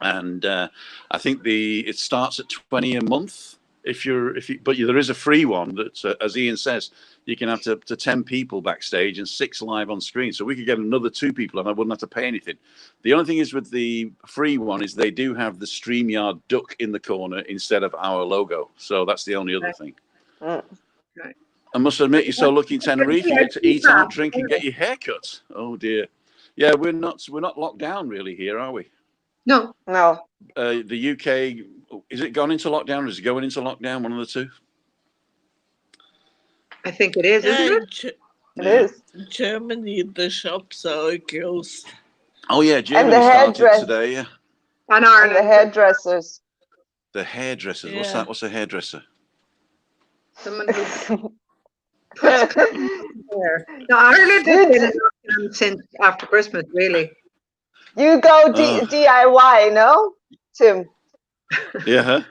And I think it starts at $20 a month but there is a free one that, as Ian says, you can have to 10 people backstage and 6 live on screen. So we could get another 2 people and I wouldn't have to pay anything. The only thing is with the free one is they do have the StreamYard duck in the corner instead of our logo. So that's the only other thing. Right. I must admit, you're so lucky in Tenerife. You get to eat out, drink, and get your hair cut. Oh dear. Yeah, we're not locked down really here, are we? No. The UK, is it gone into lockdown or is it going into lockdown? One of the two? I think it is, isn't it? It is. Germany, the shops are closed. Oh yeah, Germany started today, yeah. And Ireland. And the hairdressers. The hairdressers. Yeah. What's a hairdresser? Someone who puts there. No, Ireland has been in lockdown since after Christmas, really. You go DIY, no, Tim? Yeah.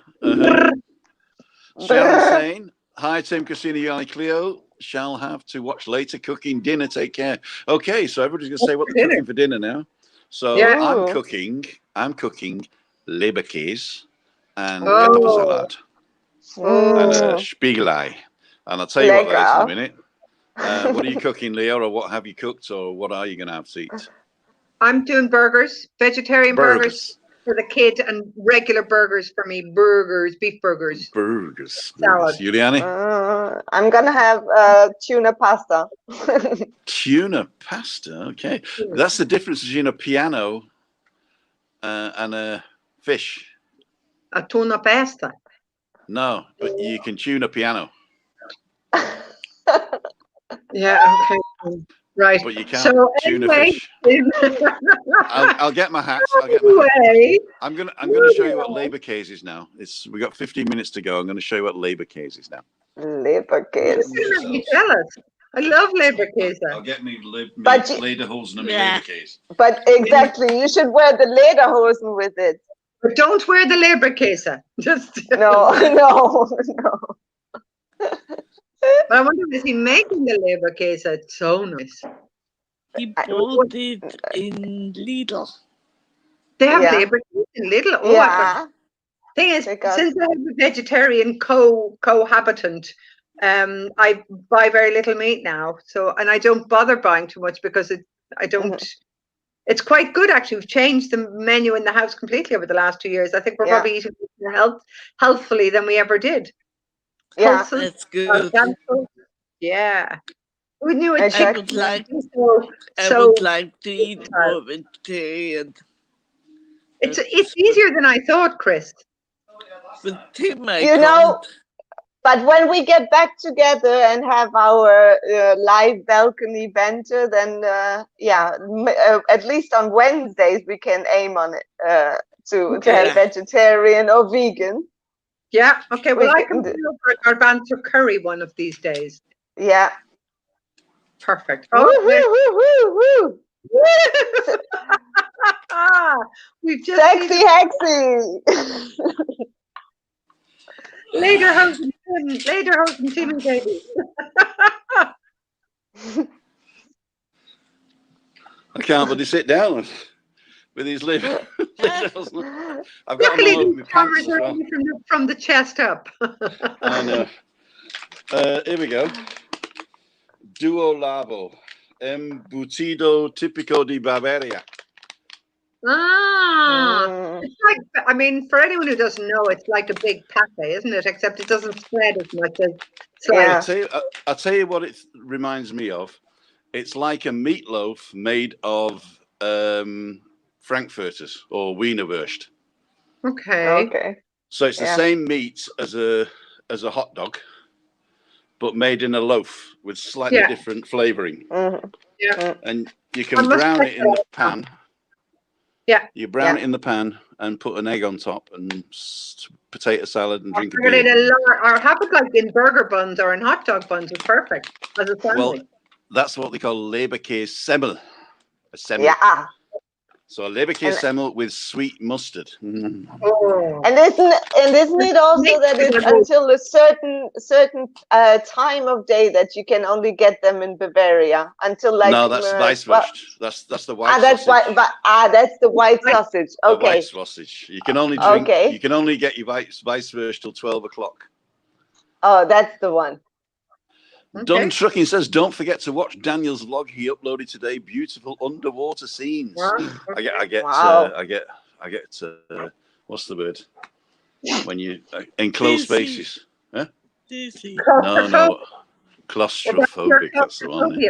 Sharon saying, hi, Tim, Christina, Juliane, Clio. Shall have to watch later. Cooking dinner. Take care. Okay, so everybody's going to say what they're cooking for dinner now. So I'm cooking leberkäse and pepper salad. and a Spiegelei. And I'll tell you what that is in a minute. What are you cooking, Leo, or what have you cooked, or what are you going to have to eat? I'm doing burgers, vegetarian burgers for the kid, and regular burgers for me. Burgers, beef burgers. Burgers. Salad. Juliane? I'm going to have tuna pasta. Tuna pasta, okay. That's the difference between a piano and a fish. A tuna pasta? No, but you can tune a piano. Yeah, okay. Right. But you can't tune a fish. I'll get my hats. I'm gonna show you what Leberkäse is now. We got 15 minutes to go. I'm gonna show you what Leberkäse is now. Leberkäse. You tell us. I love Leberkäse. I'll get me lederhosen and Leberkäse. But exactly, you should wear the lederhosen with it. But don't wear the Leberkäse. Just no. But I wonder, is he making the Leberkäse? It's so nice. He bought it in Lidl. They have Leberkäse in Lidl? Oh, yeah. Thing is, since I'm a vegetarian cohabitant, I buy very little meat now. And I don't bother buying too much because I don't... It's quite good, actually. We've changed the menu in the house completely over the last 2 years. I think we're probably eating more healthfully than we ever did. Yeah, that's good. Yeah. We knew it. Exactly. I would like to eat more vegetarian. It's easier than I thought, Chris. But Tim, but when we get back together and have our live balcony banter, then at least on Wednesdays we can aim on it to have vegetarian or vegan. Yeah. Okay. Well, I can do our banter curry one of these days. Yeah. Perfect. Woo. We've just sexy hexy. Lederhosen Timmy baby. I can't really sit down with these lederhosen. I've got Luckily, them the cameras are only from the chest up. I know. Here we go. Duo Labo. Embutido tipico di Bavaria. It's like, I mean, for anyone who doesn't know, it's like a big pate, isn't it? Except it doesn't spread as much as. I'll tell you what it reminds me of. It's like a meatloaf made of Frankfurters or Wienerwurst. Okay. So it's the same meat as a hot dog, but made in a loaf with slightly different flavoring. Yeah. And you can brown it in the pan. Yeah. You brown it in the pan and put an egg on top and potato salad and drink a beer. Or have it like in burger buns or in hot dog buns is perfect as a sandwich. Well, that's what they call Leberkäse Semmel. A semmel. Yeah. So a Leberkäse Semmel with sweet mustard. Oh. And isn't it also that it's until a certain time of day that you can only get them in Bavaria until like no, that's Weisswurst. That's the white sausage. That's the white sausage. Okay. The white sausage. You can only drink. You can only get your Weisswurst till 12 o'clock. Oh, that's the one. Dunn Trucking says, don't forget to watch Daniel's vlog he uploaded today. Beautiful underwater scenes. Wow. I get what's the word? When you enclosed spaces. Huh? No. Claustrophobic, that's the one.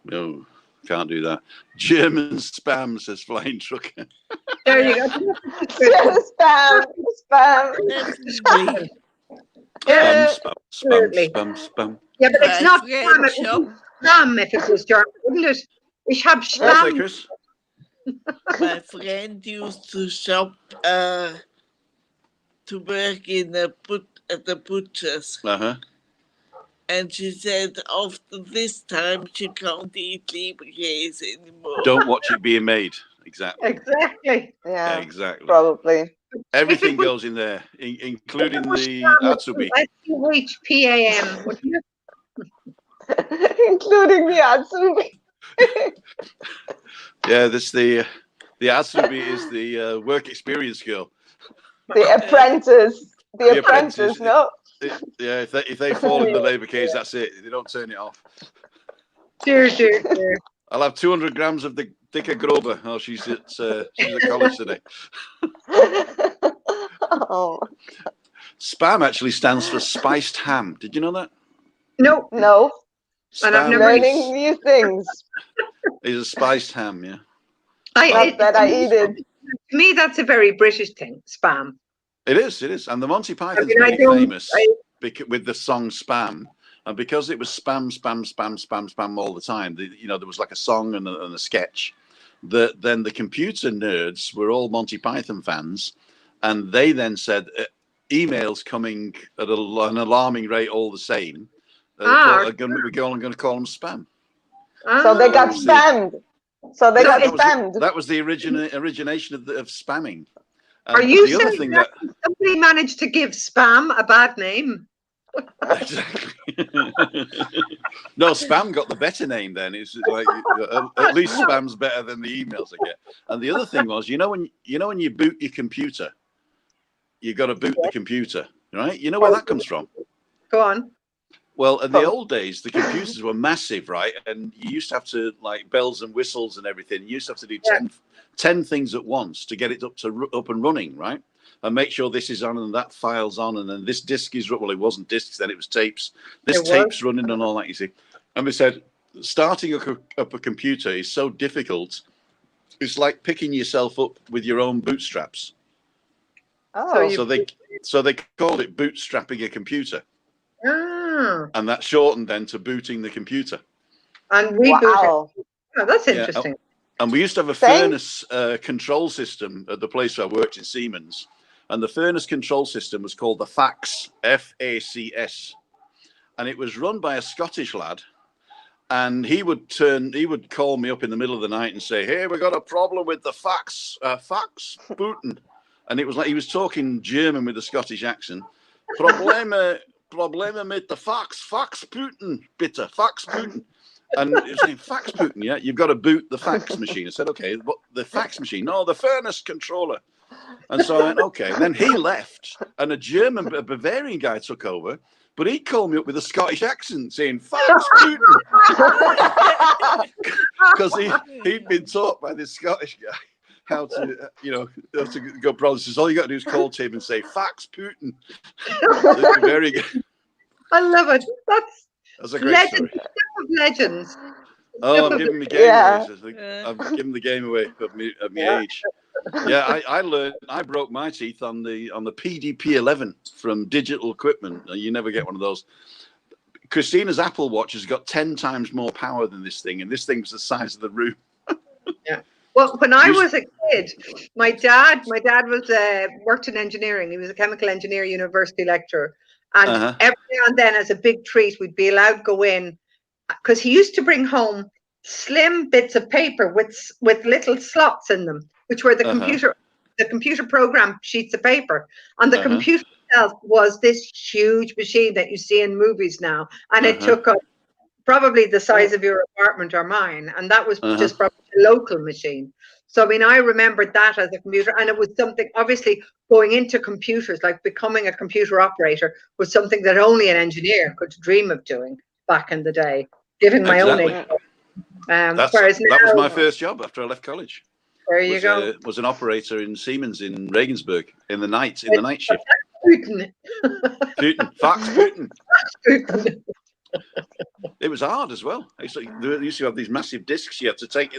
No, can't do that. German spam, says Flying Trucker. There you go. Spam. Spam. Yeah, but it's not spam. It was spam if it was German, wouldn't it? Ich hab spam. Chris? My friend used to shop to work in at the butcher's. And she said after this time she can't eat Leberkäse anymore. Don't watch it being made. Exactly. Yeah, exactly. Probably. Everything goes in there, including the Atsubi. SUHPAM, wouldn't you? Including the Atsubi. Yeah, the Atsubi is the work experience girl. The apprentice. The Apprentice, no? Yeah, if they fall in the labour cage, that's it. They don't turn it off. Dear. I'll have 200 grams of the Dicker Grover. Oh, she's at college today. Oh. Spam actually stands for spiced ham. Did you know that? No. Spam And I've never learning new things. Is a spiced ham, yeah. Not that I eat it. To me, that's a very British thing, spam. It is. And the Monty Python's very famous with the song Spam. And because it was spam all the time, there was like a song and a sketch. Then the computer nerds were all Monty Python fans. And they then said, emails coming at an alarming rate all the same. We're going to call them spam. So they got spammed. That was the origination of spamming. Are you saying that somebody managed to give spam a bad name? Exactly. No, spam got the better name then. It's like at least spam's better than the emails I get. And the other thing was, when you boot your computer, you got to boot the computer, right? You know where that comes from? Go on. Well, in the old days, the computers were massive, right? And you used to have to, like, bells and whistles and everything. You used to have to do 10 things at once to get it up and running, right? And make sure this is on and that file's on, and then this disk is, well, it wasn't disks then, it was tapes. This tape's running and all that, you see. And we said, starting up a computer is so difficult. It's like picking yourself up with your own bootstraps. Oh. So they called it bootstrapping a computer. Ah. And that shortened then to booting the computer. And rebooting. Oh, that's interesting. And we used to have a furnace control system at the place where I worked in Siemens. And the furnace control system was called the FACS, F-A-C-S. And it was run by a Scottish lad. And he would call me up in the middle of the night and say, "Hey, we got a problem with the FACS booting." And it was like he was talking German with a Scottish accent. Probleme mit the fax booten, bitte, fax booten. And it was saying, fax booten, yeah? You've got to boot the fax machine. I said, okay, what, the fax machine? No, the furnace controller. And so I went, okay. And then he left, and a Bavarian guy took over, but he called me up with a Scottish accent saying, fax booten. Because he'd been taught by this Scottish guy how to go process. All you got to do is call Tim and say, fax Putin. Very good. I love it. That's a great story. Legends. Oh, I'm giving the game away. I'm giving the game away of my age. Yeah, I broke my teeth on the PDP-11 from Digital Equipment. You never get one of those. Christina's Apple Watch has got 10 times more power than this thing, and this thing was the size of the room. Yeah. Well, when I was a kid, my dad was worked in engineering. He was a chemical engineer, university lecturer, and every now and then, as a big treat, we'd be allowed to go in because he used to bring home slim bits of paper with little slots in them, which were the computer program sheets of paper, and the computer itself was this huge machine that you see in movies now, and it took up probably the size of your apartment or mine, and that was just probably a local machine. So I mean, I remembered that as a computer, and it was something, obviously going into computers, like becoming a computer operator, was something that only an engineer could dream of doing back in the day, given my own age. Whereas now, that was my first job after I left college. There you go. Was an operator in Siemens in Regensburg in the night shift. Putin. Fax Putin. It was hard as well. They used to have these massive discs. You had to take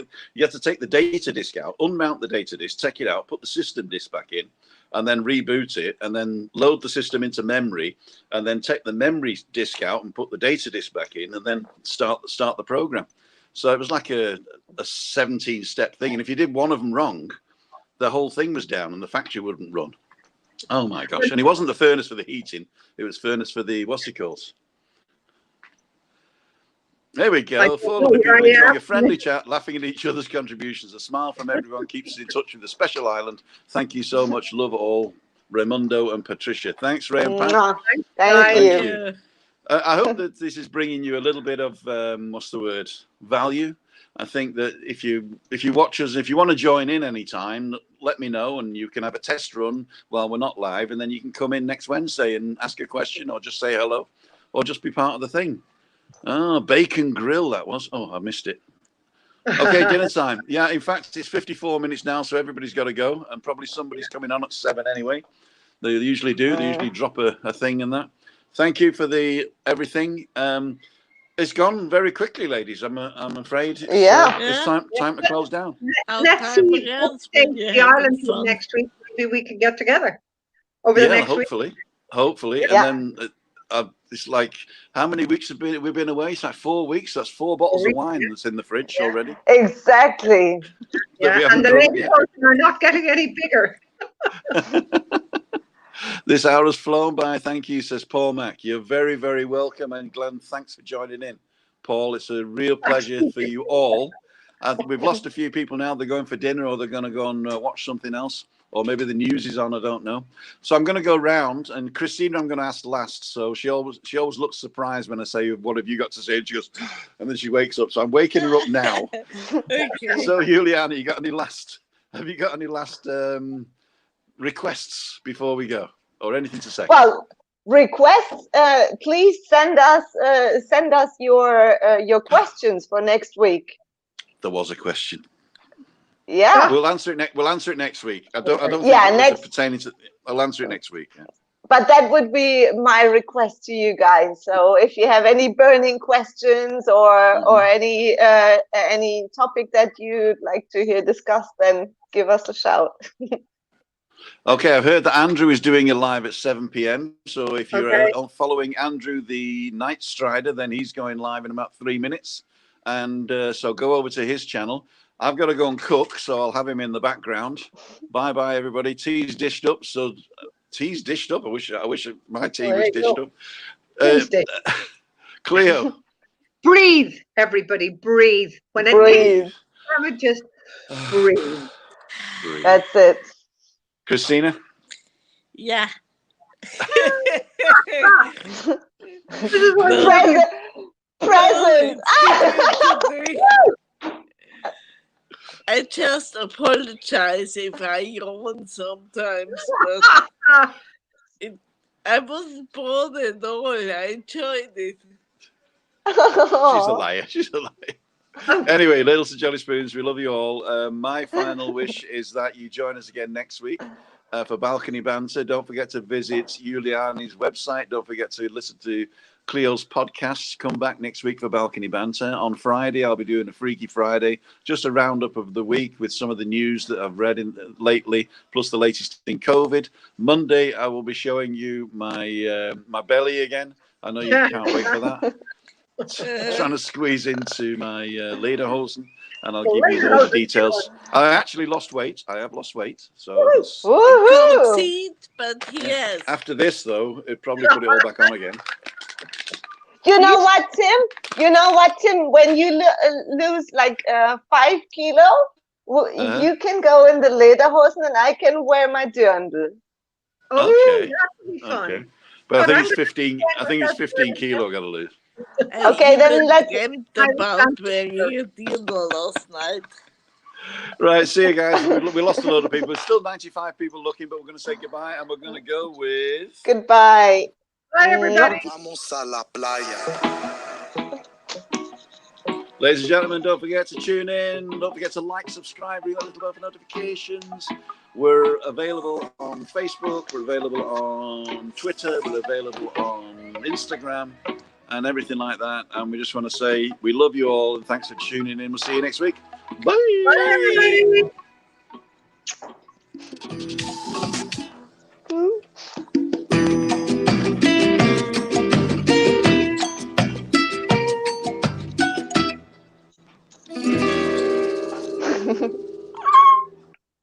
the data disk out, unmount the data disk, take it out, put the system disk back in, and then reboot it, and then load the system into memory, and then take the memory disk out and put the data disk back in, and then start the program. So it was like a 17-step thing. And if you did one of them wrong, the whole thing was down and the factory wouldn't run. Oh my gosh. And it wasn't the furnace for the heating. It was furnace for the, what's it called? There we go. Full of people enjoying a friendly chat, laughing at each other's contributions. A smile from everyone keeps us in touch with the special island. Thank you so much. Love all. Raimundo and Patricia. Thanks, Ray and Pat. Thank you. I hope that this is bringing you a little bit of, value I think that if you watch us, if you want to join in anytime, let me know, and you can have a test run while we're not live, and then you can come in next Wednesday and ask a question or just say hello or just be part of the thing. Oh, bacon grill that was. Oh, I missed it. Okay, dinner time. Yeah, in fact, it's 54 minutes now, so everybody's got to go, and probably somebody's coming on at 7 anyway. They usually do. They usually drop a thing and that. Thank you for the everything. It's gone very quickly, ladies. I'm afraid. It's time to close down. Let's see the island next week. Maybe we can get together over the next week. Hopefully. Yeah. And then it's like, how many weeks we've been away? It's like 4 weeks. That's 4 bottles of wine that's in the fridge already. Exactly. Yeah, and the ladies are not getting any bigger. This hour has flown by. Thank you, says Paul Mack. You're very, very welcome. And Glenn, thanks for joining in. Paul, it's a real pleasure for you all. We've lost a few people now. They're going for dinner, or they're going to go and watch something else. Or maybe the news is on, I don't know. So I'm going to go round, and Christina I'm going to ask last. So she always looks surprised when I say, what have you got to say? And she goes, and then she wakes up. So I'm waking her up now. Okay. So Juliane, have you got any last requests before we go, or anything to say? Well, requests, please send us your questions for next week. There was a question. Yeah, we'll answer it. We'll answer it next week. I don't think it was pertaining to. I'll answer it next week. Yeah. But that would be my request to you guys. So if you have any burning questions or any topic that you'd like to hear discussed, then give us a shout. Okay, I've heard that Andrew is doing a live at 7 p.m. So if you're following Andrew, the Night Strider, then he's going live in about 3 minutes. And so go over to his channel. I've got to go and cook, so I'll have him in the background. Bye, everybody. Tea's dished up. So tea's dished up. I wish my tea was dished up. Clio. Breathe, everybody. Breathe. When it breathe. Just breathe. That's it. Christina? Yeah. Present. I just apologize if I yawn sometimes, but I wasn't bored at all. I enjoyed it. She's a liar. Anyway, Little Sir Jolly Spoons, we love you all. My final wish is that you join us again next week for Balcony Banter. Don't forget to visit Juliane's website. Don't forget to listen to Clio's podcast. Come back next week for Balcony Banter. On Friday, I'll be doing a Freaky Friday, just a roundup of the week with some of the news that I've read lately, plus the latest in COVID. Monday, I will be showing you my belly again. I know you can't wait for that. Trying to squeeze into my lederhosen, and I'll give you all the details. I actually lost weight. I have lost weight. So but yes. After this, though, it probably put it all back on again. You know what, Tim? When you lose like 5 kilo, you can go in the lederhosen and I can wear my dirndl. Okay. That would be fun. Okay. But I think it's 15. I think it's 15 kilo. I got to lose. Okay, then let's. About wearing a dirndl last night. Right, see you guys. We lost a lot of people. There's still 95 people looking, but we're going to say goodbye, and we're going to go with goodbye. Bye, everybody. Ladies and gentlemen, don't forget to tune in. Don't forget to like, subscribe, ring that little bell for notifications. We're available on Facebook. We're available on Twitter. We're available on Instagram and everything like that. And we just want to say we love you all and thanks for tuning in. We'll see you next week. Bye. Bye, everybody.